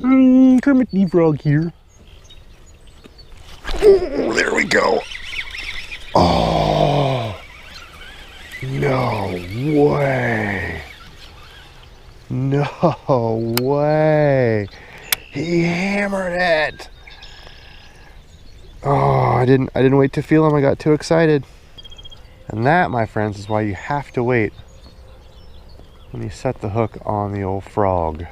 Kermit the Frog here. Oh, there we go. Oh, no way. No way. He hammered it. Oh, I didn't wait to feel him. I got too excited. And that, my friends, is why you have to wait when you set the hook on the old frog.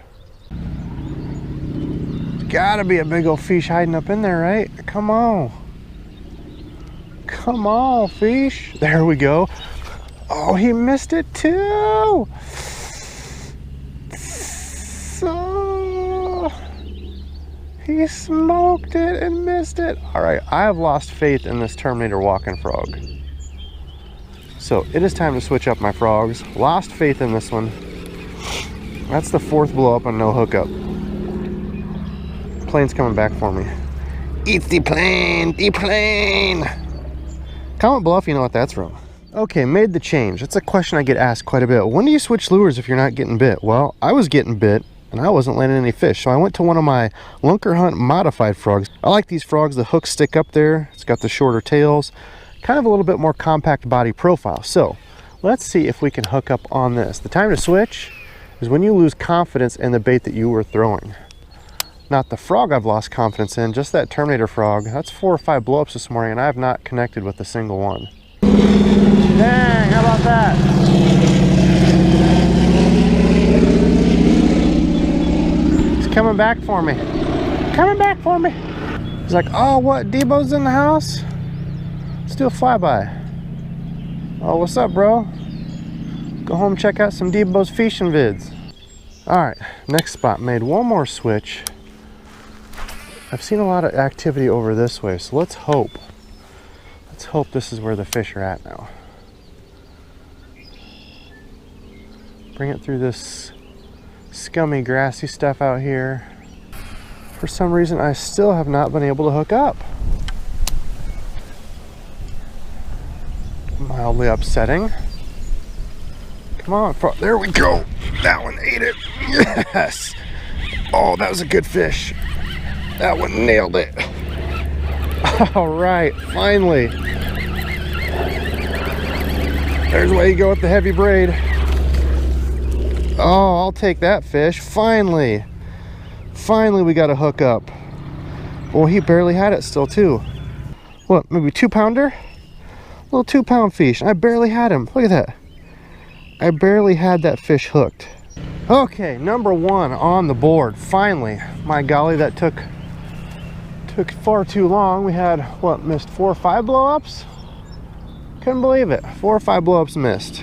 Gotta be a big old fish hiding up in there, right? Come on. Come on, fish. There we go. Oh, he missed it too. So he smoked it and missed it. All right, I have lost faith in this Terminator walking frog. So it is time to switch up my frogs. Lost faith in this one. That's the 4th blow up on no hookup. Plane's coming back for me. It's the plane, the plane. Comment below if you know what that's from. Okay, made the change. That's a question I get asked quite a bit. When do you switch lures if you're not getting bit? Well, I was getting bit and I wasn't landing any fish. So I went to one of my Lunker Hunt modified frogs. I like these frogs. The hooks stick up there. It's got the shorter tails. Kind of a little bit more compact body profile. So let's see if we can hook up on this. The time to switch is when you lose confidence in the bait that you were throwing. Not the frog I've lost confidence in, just that Terminator frog. That's 4 or 5 blowups this morning and I have not connected with a single one. Dang, how about that? He's coming back for me. Coming back for me. He's like, oh, what, DEBO'S in the house? Let's do a flyby. Oh, what's up, bro? Go home, check out some DEBO'S fishing vids. All right, next spot, made one more switch. I've seen a lot of activity over this way, so let's hope this is where the fish are at now. Bring it through this scummy, grassy stuff out here. For some reason, I still have not been able to hook up. Mildly upsetting. Come on, there we go. That one ate it. Yes. Oh, that was a good fish. That one nailed it. All right, finally. There's where you go with the heavy braid. Oh, I'll take that fish. Finally. Finally, we got a hook up. Well, he barely had it still, too. What, maybe 2-pounder? Little 2-pound fish. I barely had him. Look at that. I barely had that fish hooked. Okay, number 1 on the board. Finally. My golly, that took far too long. We had, what, missed 4 or 5 blow-ups? Couldn't believe it. 4 or 5 blow-ups missed.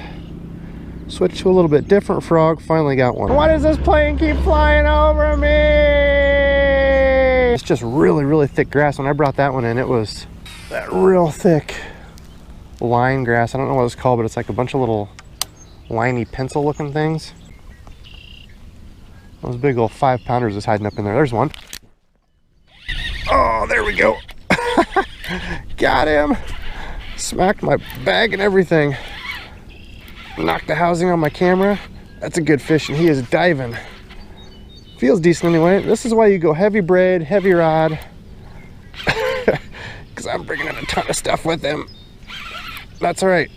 Switched to a little bit different frog. Finally got one. Why does this plane keep flying over me? It's just really, really thick grass. When I brought that one in, it was that real thick line grass. I don't know what it's called, but it's like a bunch of little liney pencil looking things. Those big old 5-pounders is hiding up in there. There's one. Oh, there we go. Got him. Smacked my bag and everything. Knocked the housing on my camera. That's a good fish, and he is diving. Feels decent anyway. This is why you go heavy braid, heavy rod. Because I'm bringing in a ton of stuff with him. That's all right.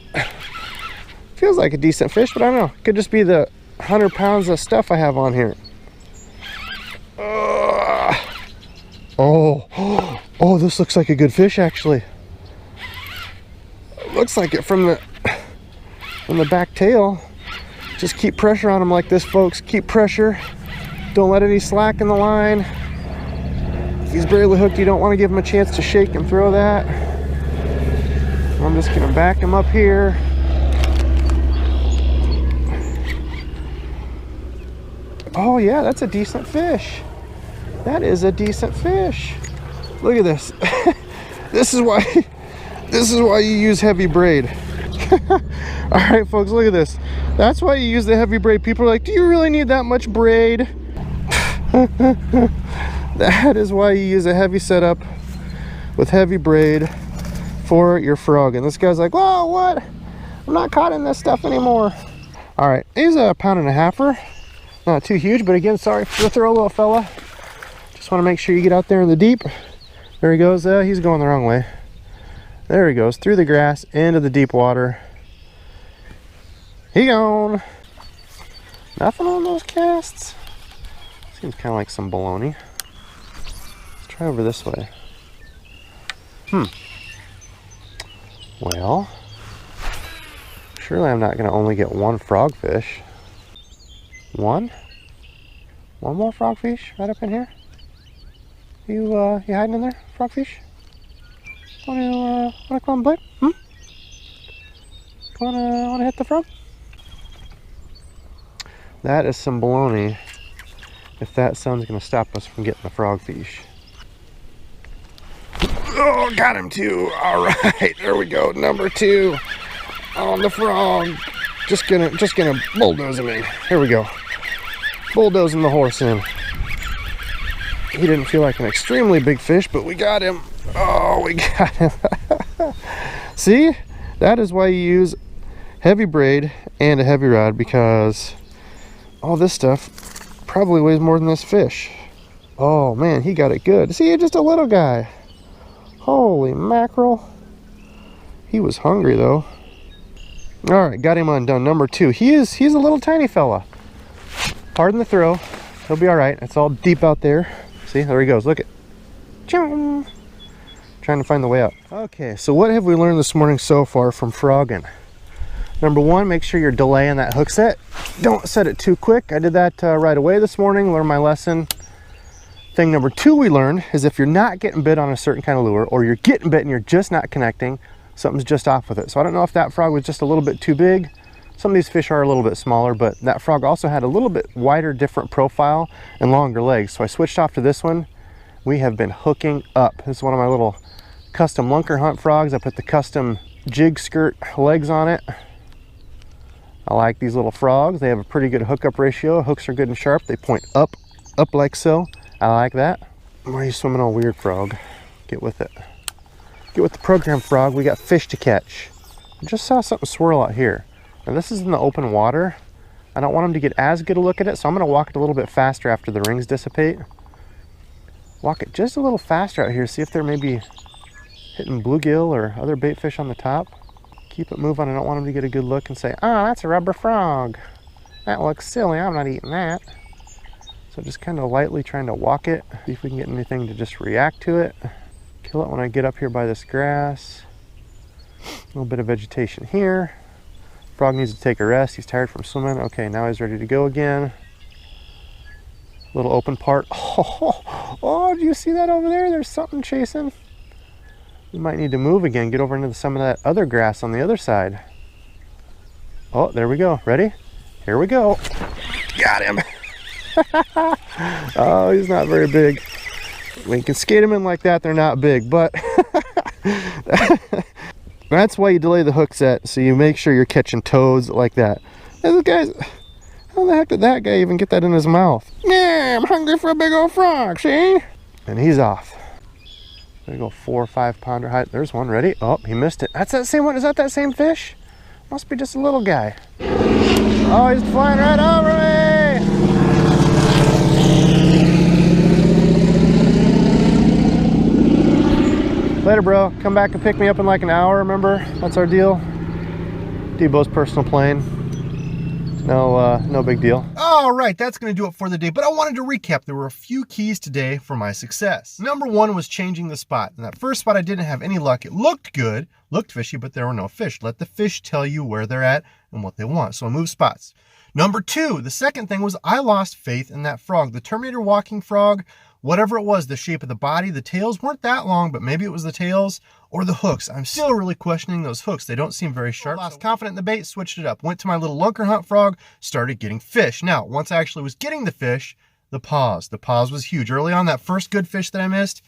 Feels like a decent fish, but I don't know. Could just be the 100 pounds of stuff I have on here. Oh, this looks like a good fish, actually. Looks like it from the back tail. Just keep pressure on him like this, folks. Keep pressure. Don't let any slack in the line. If he's barely hooked, you don't want to give him a chance to shake and throw that. I'm just gonna back him up here. Oh yeah, that's a decent fish. That is a decent fish. Look at this. This is why you use heavy braid. All right, folks, look at this. That's why you use the heavy braid. People are like, do you really need that much braid? That is why you use a heavy setup with heavy braid for your frog. And this guy's like, whoa, what? I'm not caught in this stuff anymore. All right, he's a 1.5 pounder. Not too huge, but again, sorry for the throw, little fella. Just want to make sure you get out there in the deep. There he goes. He's going the wrong way. There he goes, through the grass into the deep water. He gone. Nothing on those casts. Seems kind of like some baloney. Let's try over this way. Well, surely I'm not going to only get one frogfish. One more frogfish right up in here. You hiding in there, frogfish? Wanna come bite? Wanna hit the frog? That is some baloney. If that sun's gonna stop us from getting the frogfish. Oh, got him too. All right, there we go. Number 2 on the frog. Just gonna bulldoze him in. Here we go. Bulldozing the horse in. He didn't feel like an extremely big fish, but we got him. Oh, we got him. See, that is why you use heavy braid and a heavy rod, because all this stuff probably weighs more than this fish. Oh man, he got it good. See, just a little guy. Holy mackerel. He was hungry though. All right, got him undone. Number 2. He's a little tiny fella. Pardon the throw. He'll be all right. It's all deep out there. See, there he goes. Look at. Trying to find the way out. Okay, so what have we learned this morning so far from frogging? Number 1, make sure you're delaying that hook set. Don't set it too quick. I did that right away this morning. Learned my lesson. Thing number 2 we learned is if you're not getting bit on a certain kind of lure, or you're getting bit and you're just not connecting, something's just off with it. So I don't know if that frog was just a little bit too big. Some of these fish are a little bit smaller, but that frog also had a little bit wider, different profile and longer legs. So I switched off to this one. We have been hooking up. This is one of my little custom lunker hunt frogs. I put the custom jig skirt legs on it. I like these little frogs. They have a pretty good hookup ratio. Hooks are good and sharp. They point up like so. I like that. Why are you swimming all weird, frog? Get with it. Get with the program, frog. We got fish to catch. I just saw something swirl out here. Now this is in the open water. I don't want him to get as good a look at it, so I'm going to walk it a little bit faster after the rings dissipate. Walk it just a little faster out here. See if they're maybe hitting bluegill or other bait fish on the top. Keep it moving. I don't want him to get a good look and say, oh, that's a rubber frog. That looks silly. I'm not eating that. So just kind of lightly trying to walk it. See if we can get anything to just react to it. Kill it when I get up here by this grass. A little bit of vegetation here. Frog needs to take a rest. He's tired from swimming. Okay, now he's ready to go again. Little open part. Oh, do you see that over there? There's something chasing. We might need to move again. Get over into some of that other grass on the other side. Oh, there we go. Ready? Here we go. Got him. Oh, he's not very big. When you can skate them in like that, they're not big, but that's why you delay the hook set, so you make sure you're catching toads like that. And the guys, how the heck did that guy even get that in his mouth? Yeah, I'm hungry for a big old frog, see? And he's off. There you go, 4 or 5 pounder height. There's one ready. Oh, he missed it. That's that same one. Is that same fish? Must be just a little guy. Oh, he's flying right over me. Later, bro. Come back and pick me up in like an hour, remember? That's our deal. DEBO'S personal plane. No big deal. All right, that's going to do it for the day, but I wanted to recap. There were a few keys today for my success. Number 1 was changing the spot. In that first spot, I didn't have any luck. It looked good, looked fishy, but there were no fish. Let the fish tell you where they're at and what they want. So I moved spots. Number 2, the second thing was I lost faith in that frog. The Terminator walking frog, whatever it was, the shape of the body, the tails weren't that long, but maybe it was the tails or the hooks. I'm still really questioning those hooks. They don't seem very sharp. Lost confident in the bait, switched it up. Went to my little lunker hunt frog, started getting fish. Now, once I actually was getting the fish, the pause. The pause was huge. Early on, that first good fish that I missed,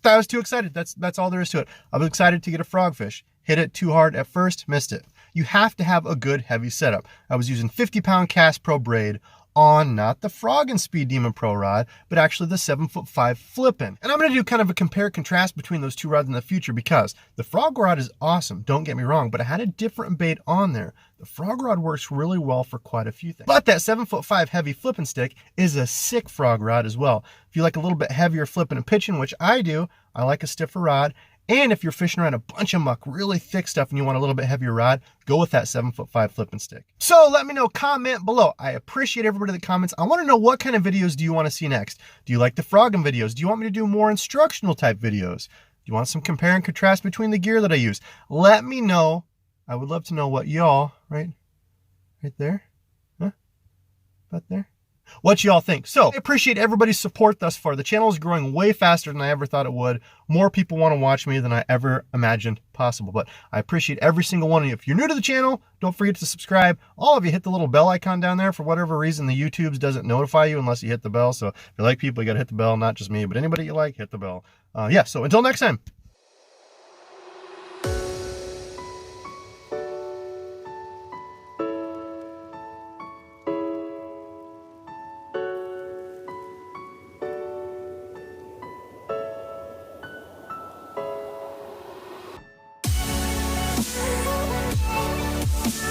I was too excited. That's all there is to it. I was excited to get a frogfish. Hit it too hard at first, missed it. You have to have a good heavy setup. I was using 50-pound KastPro braid on not the Froggin Speed Demon Pro rod, but actually the 7'5" flippin'. And I'm gonna do kind of a compare contrast between those two rods in the future, because the Frog rod is awesome, don't get me wrong, but it had a different bait on there. The Frog rod works really well for quite a few things. But that 7'5" heavy flipping stick is a sick frog rod as well. If you like a little bit heavier flipping and pitching, which I do, I like a stiffer rod. And if you're fishing around a bunch of muck, really thick stuff, and you want a little bit heavier rod, go with that 7'5" flipping stick. So let me know, comment below. I appreciate everybody that comments. I want to know, what kind of videos do you want to see next? Do you like the Froggin videos? Do you want me to do more instructional type videos? Do you want some compare and contrast between the gear that I use? Let me know. I would love to know what y'all, right there, huh? About there? What y'all think. So I appreciate everybody's support thus far. The channel is growing way faster than I ever thought it would. More people want to watch me than I ever imagined possible, but I appreciate every single one of you. If you're new to the channel, don't forget to subscribe. All of you hit the little bell icon down there. For whatever reason, the YouTube's doesn't notify you unless you hit the bell. So if you like people, you got to hit the bell, not just me, but anybody you like, hit the bell. Yeah, so until next time.